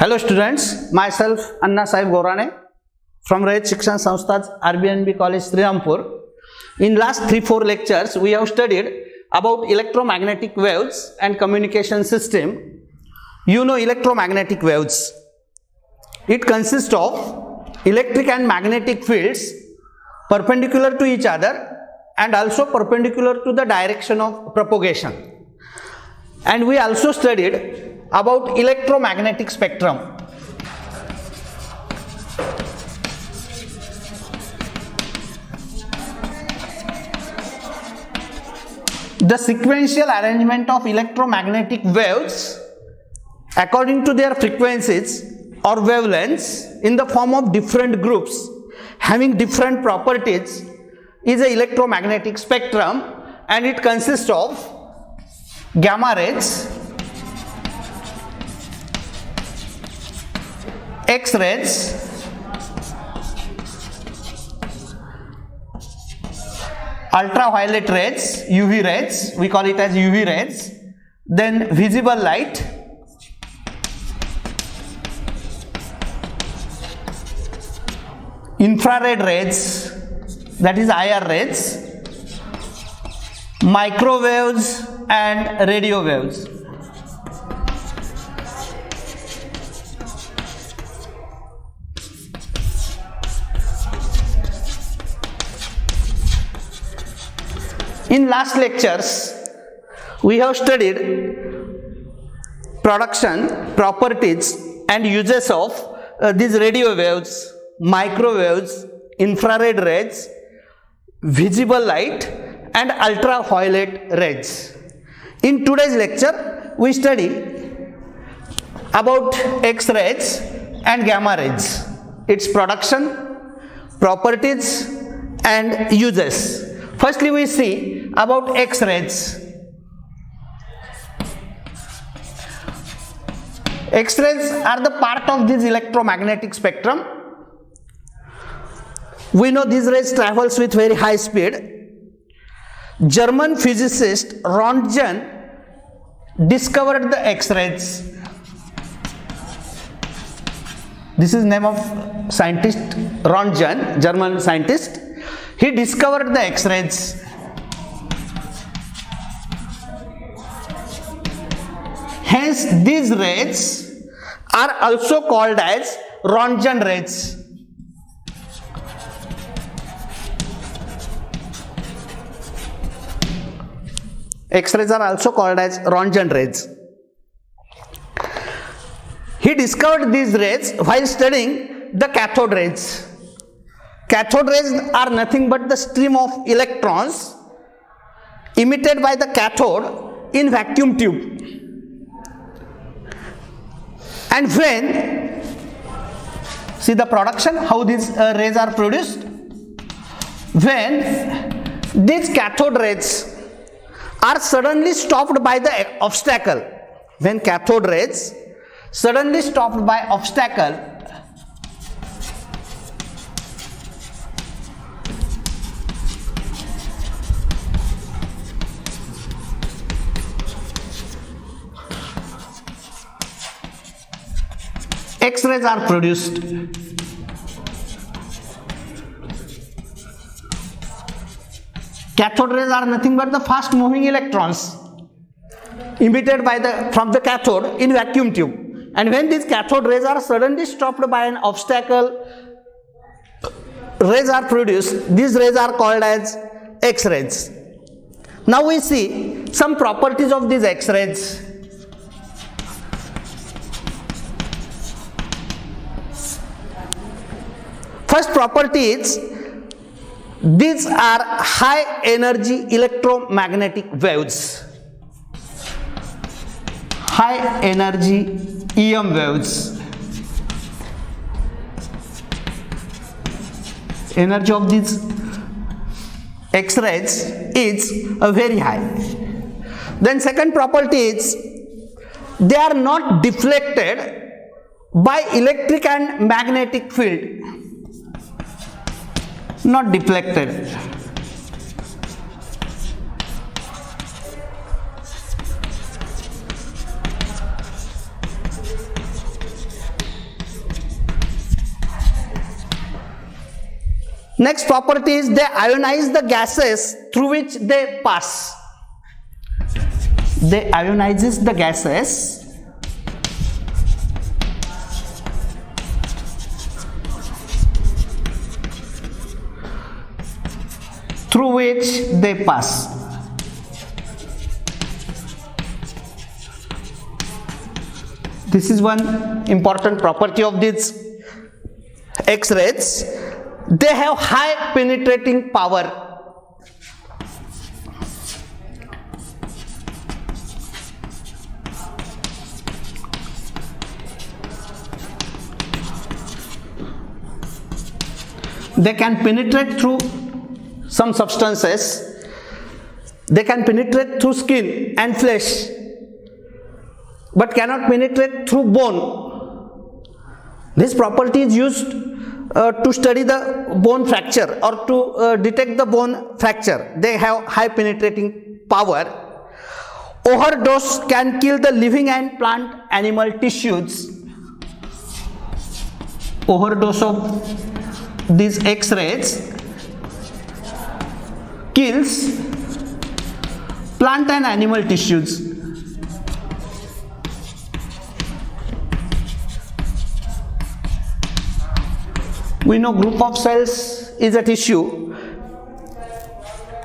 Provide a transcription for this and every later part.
Hello students, myself Anna Sahib Gorane from Rayat Shikshan Sanstha's RBNB College Srirampur. In last 3-4 lectures we have studied about electromagnetic waves and communication system. You know electromagnetic waves. It consists of electric and magnetic fields perpendicular to each other and also perpendicular to the direction of propagation. And we also studied about electromagnetic spectrum. The sequential arrangement of electromagnetic waves according to their frequencies or wavelengths in the form of different groups having different properties is an electromagnetic spectrum, and it consists of gamma rays, X-rays, ultraviolet rays, UV rays, we call it as UV rays, then visible light, infrared rays, that is IR rays, microwaves and radio waves. In last lectures, we have studied production, properties and uses of these radio waves, microwaves, infrared rays, visible light and ultraviolet rays. In today's lecture, we study about X-rays and gamma rays, its production, properties and uses. Firstly, we see about X-rays. X-rays are the part of this electromagnetic spectrum. We know these rays travels with very high speed. German physicist Röntgen discovered the X-rays. This is name of scientist Röntgen, German scientist. He discovered the X-rays. Hence, these rays are also called as Röntgen rays. X-rays are also called as Röntgen rays. He discovered these rays while studying the cathode rays. Cathode rays are nothing but the stream of electrons emitted by the cathode in vacuum tube. And when, see the production, how these rays are produced. When these cathode rays are suddenly stopped by the obstacle, when cathode rays suddenly stopped by obstacle, X-rays are produced. Cathode rays are nothing but the fast moving electrons emitted from the cathode in vacuum tube. And when these cathode rays are suddenly stopped by an obstacle, rays are produced. These rays are called as X-rays. Now we see some properties of these X-rays. First property is, these are high energy electromagnetic waves. High energy EM waves. Energy of these X-rays is very high. Then second property is, they are not deflected by electric and magnetic field. Not deflected. Next property is they ionize the gases through which they pass. They ionizes the gases through which they pass. This is one important property of these X-rays. They have high penetrating power. They can penetrate through some substances. They can penetrate through skin and flesh, but cannot penetrate through bone. This property is used to study the bone fracture or to detect the bone fracture. They have high penetrating power. Overdose can kill the living and plant animal tissues. Overdose of these X-rays kills plant and animal tissues. We know group of cells is a tissue,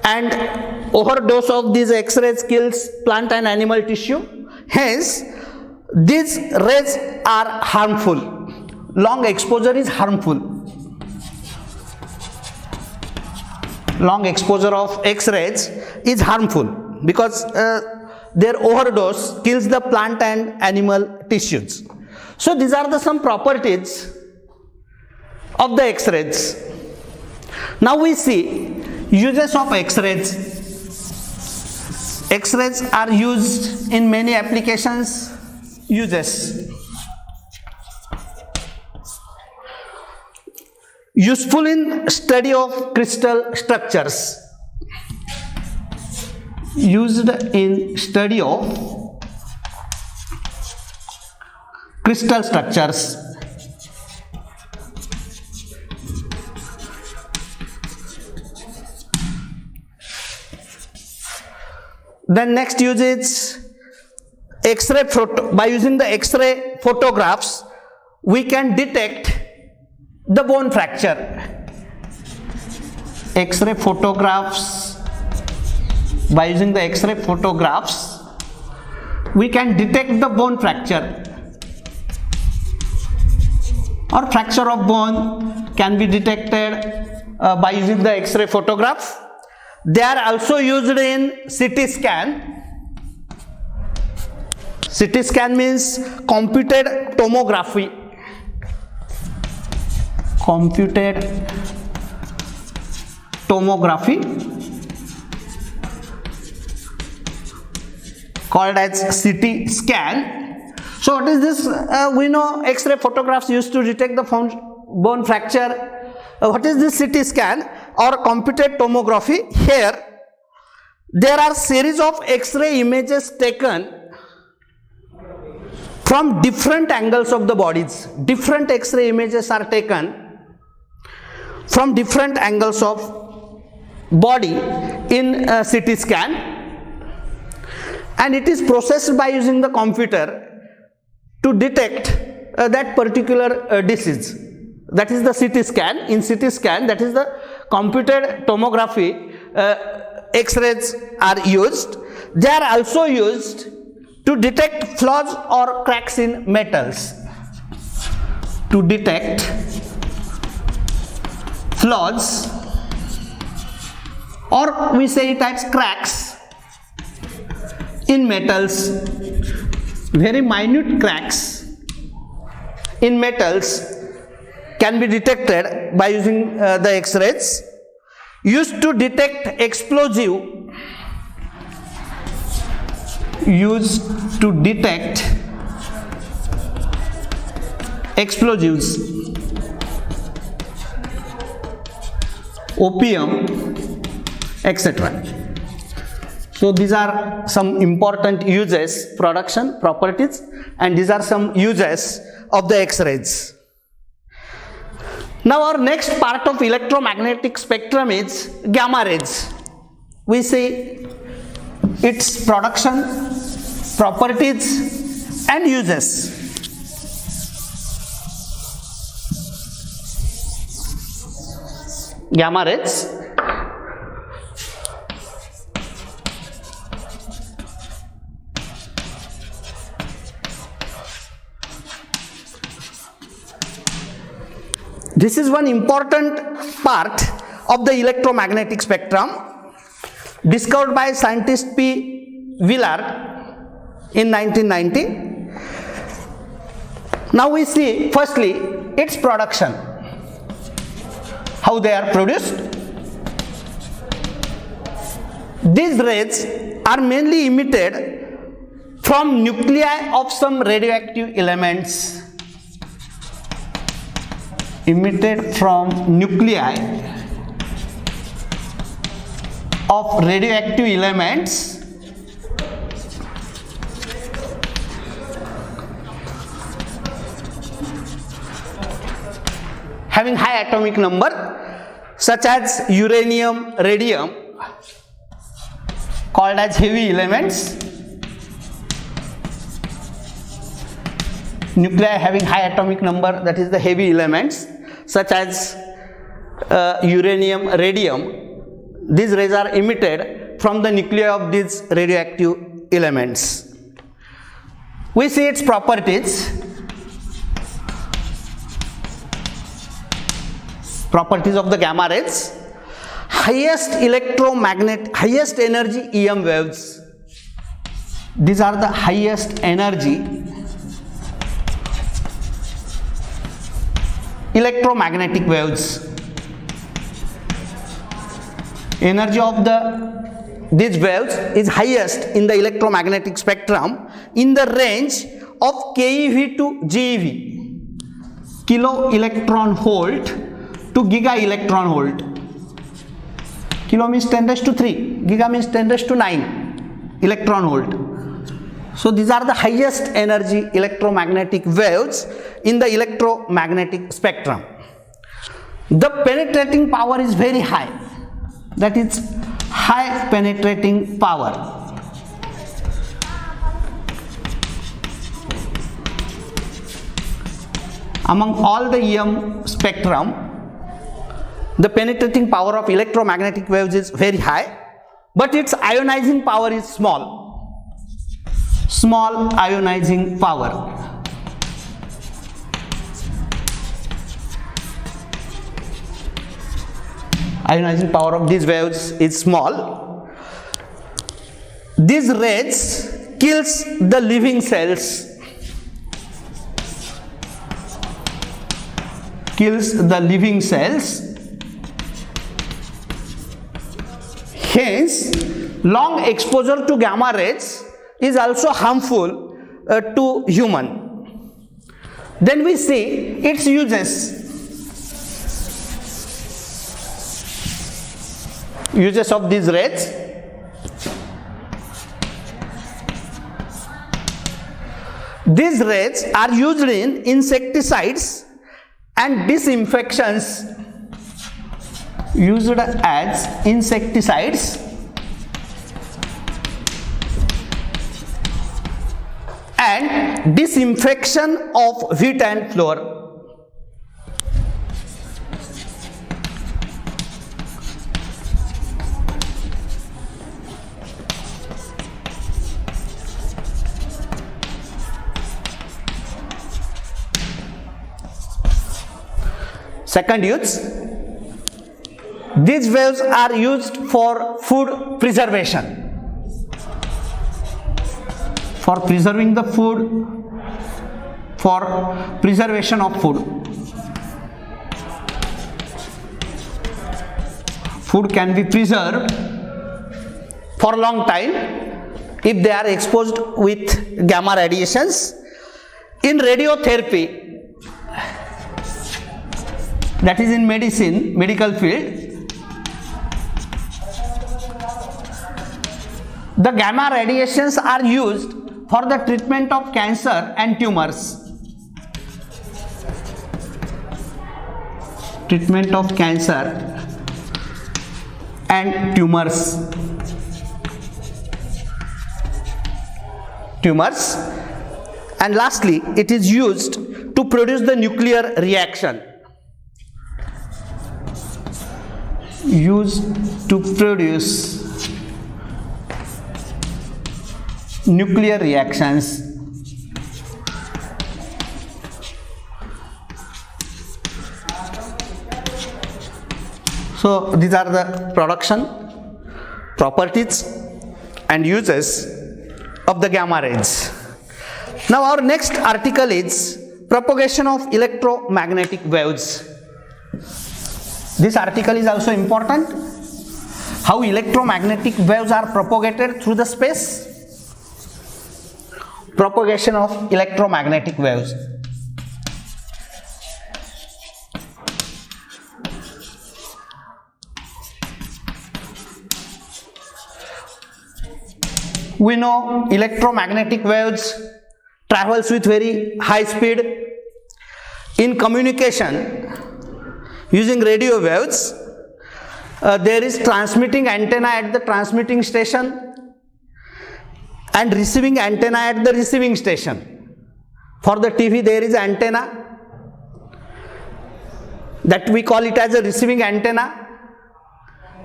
and overdose of these X-rays kills plant and animal tissue. Hence, these rays are harmful. Long exposure is harmful. Long exposure of X-rays is harmful because their overdose kills the plant and animal tissues. So these are the some properties of the X-rays. Now we see uses of X-rays. X-rays are used in many applications. Uses. Useful in study of crystal structures. Used in study of crystal structures. Then next use is X-ray photo. By using the X-ray photographs, we can detect the bone fracture. X-ray photographs. By using the X-ray photographs, we can detect the bone fracture, or fracture of bone can be detected by using the X-ray photograph. They are also used in CT scan. CT scan means computed tomography. Computed tomography, called as CT scan. So what is this? We know X-ray photographs used to detect the bone fracture. What is this CT scan or computed tomography? Here there are series of X-ray images taken from different angles of the bodies. Different X-ray images are taken from different angles of body in CT scan, and it is processed by using the computer to detect that particular disease. That is the CT scan. In CT scan, that is the computed tomography, X-rays are used. They are also used to detect flaws or cracks in metals. To detect flaws, or we say it as cracks in metals. Very minute cracks in metals can be detected by using the X-rays. Used to detect explosive. Used to detect explosives, opium, etc. So these are some important uses, production, properties, and these are some uses of the X-rays. Now our next part of electromagnetic spectrum is gamma rays. We see its production, properties and uses. Gamma rays. This is one important part of the electromagnetic spectrum discovered by scientist P. Villard in 1990. Now we see firstly its production, how they are produced. These rays are mainly emitted from nuclei of some radioactive elements. Emitted from nuclei of radioactive elements having high atomic number, such as uranium, radium, called as heavy elements. Nuclei having high atomic number, that is the heavy elements, such as uranium, radium. These rays are emitted from the nuclei of these radioactive elements. We see its properties. Properties of the gamma rays: highest energy EM waves. These are the highest energy electromagnetic waves. Energy of these waves is highest in the electromagnetic spectrum in the range of keV to GeV, kilo electron volt to giga electron volt. Kilo means 10 raised to 3, giga means 10 raised to 9 electron volt. So these are the highest energy electromagnetic waves in the electromagnetic spectrum. The penetrating power is very high, that is high penetrating power. Among all the EM spectrum, the penetrating power of electromagnetic waves is very high, but its ionizing power is small. Small ionizing power. Ionizing power of these waves is small. These rays kills the living cells. Kills the living cells. Hence, long exposure to gamma rays is also harmful to human. Then we see its uses. Uses of these rays. These rays are used in insecticides and disinfections. Used as insecticides and disinfection of wheat and flour. Second use, these waves are used for food preservation. For preserving the food, for preservation of food. Food can be preserved for a long time if they are exposed with gamma radiations. In radiotherapy, that is in medicine, medical field, the gamma radiations are used for the treatment of cancer and tumors. treatment of cancer and tumors. And lastly, it is used to produce the nuclear reaction. Used to produce nuclear reactions. So these are the production, properties and uses of the gamma rays. Now our next article is propagation of electromagnetic waves. This article is also important. How electromagnetic waves are propagated through the space. Propagation of electromagnetic waves. We know electromagnetic waves travels with very high speed. In communication using radio waves, there is transmitting antenna at the transmitting station and receiving antenna at the receiving station. For the TV there is antenna that we call it as a receiving antenna,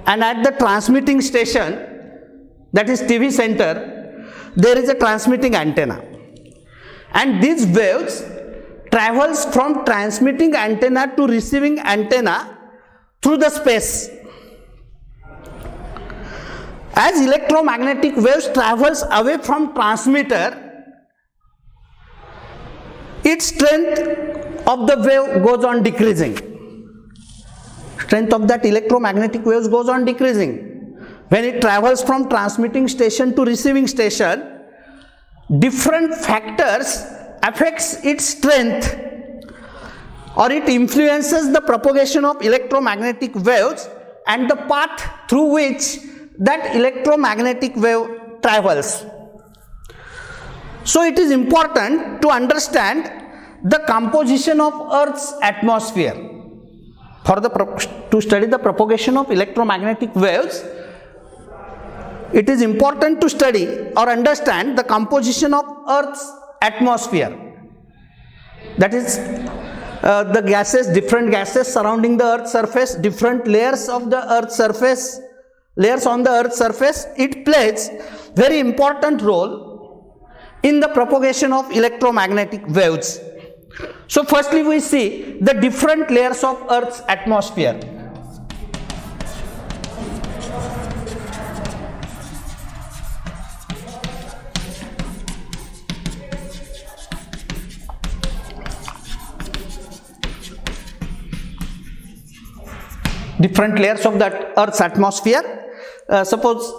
and at the transmitting station, that is TV center, there is a transmitting antenna, and these waves travels from transmitting antenna to receiving antenna through the space. As electromagnetic waves travels away from transmitter, its strength of the wave goes on decreasing. Strength of that electromagnetic waves goes on decreasing. When it travels from transmitting station to receiving station, different factors affects its strength, or it influences the propagation of electromagnetic waves and the path through which that electromagnetic wave travels. So it is important to understand the composition of Earth's atmosphere. To study the propagation of electromagnetic waves, it is important to study or understand the composition of Earth's atmosphere. That is, the gases, different gases surrounding the Earth's surface, different layers of the Earth's surface, layers on the Earth's surface. It plays very important role in the propagation of electromagnetic waves. So firstly we see the different layers of Earth's atmosphere. Different layers of that Earth's atmosphere. Suppose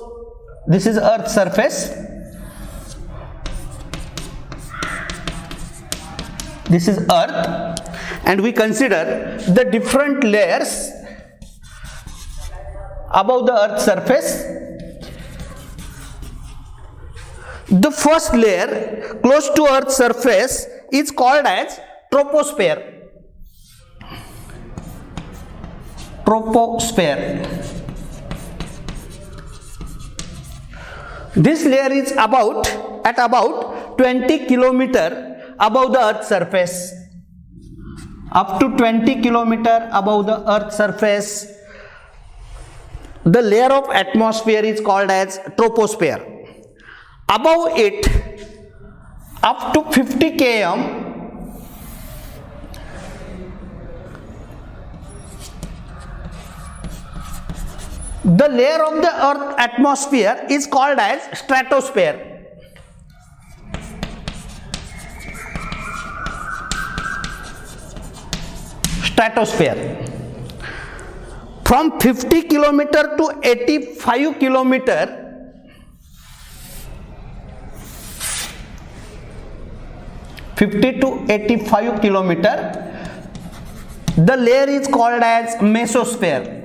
this is Earth's surface. This is Earth, and we consider the different layers above the Earth's surface. The first layer close to Earth's surface is called as troposphere. Troposphere. This layer is at about 20 kilometer above the Earth's surface. Up to 20 kilometer above the Earth's surface, the layer of atmosphere is called as troposphere. Above it, up to 50 km, the layer of the Earth atmosphere is called as stratosphere. Stratosphere. From 50 kilometer to 85 kilometer, the layer is called as mesosphere.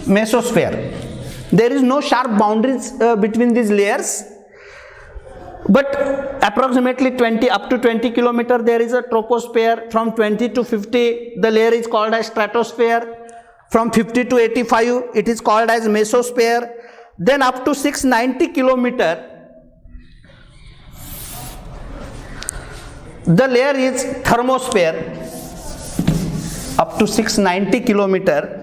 Mesosphere. There is no sharp boundaries between these layers. But approximately 20 up to 20 kilometer there is a troposphere. From 20 to 50 the layer is called as stratosphere. From 50 to 85 it is called as mesosphere. Then up to 690 kilometer the layer is thermosphere. Up to 690 kilometer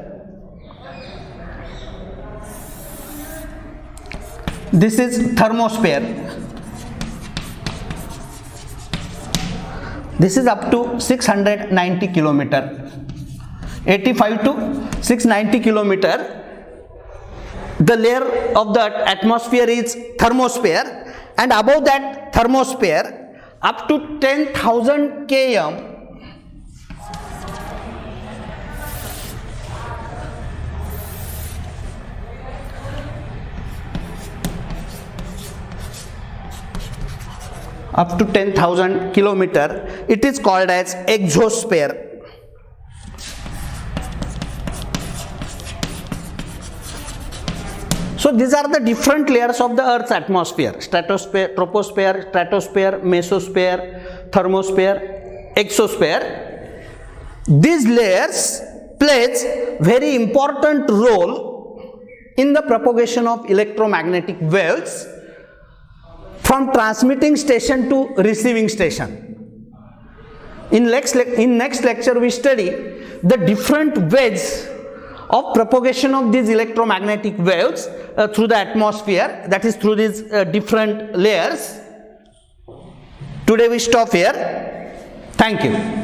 this is thermosphere. This is up to 690 kilometer. 85 to 690 kilometer the layer of the atmosphere is thermosphere, and above that thermosphere up to 10,000 km up to 10,000 kilometer it is called as exosphere. So these are the different layers of the Earth's atmosphere: stratosphere, troposphere, stratosphere, mesosphere, thermosphere, exosphere. These layers plays very important role in the propagation of electromagnetic waves from transmitting station to receiving station. In next lecture we study the different ways of propagation of these electromagnetic waves through the atmosphere, that is through these different layers. Today we stop here. Thank you.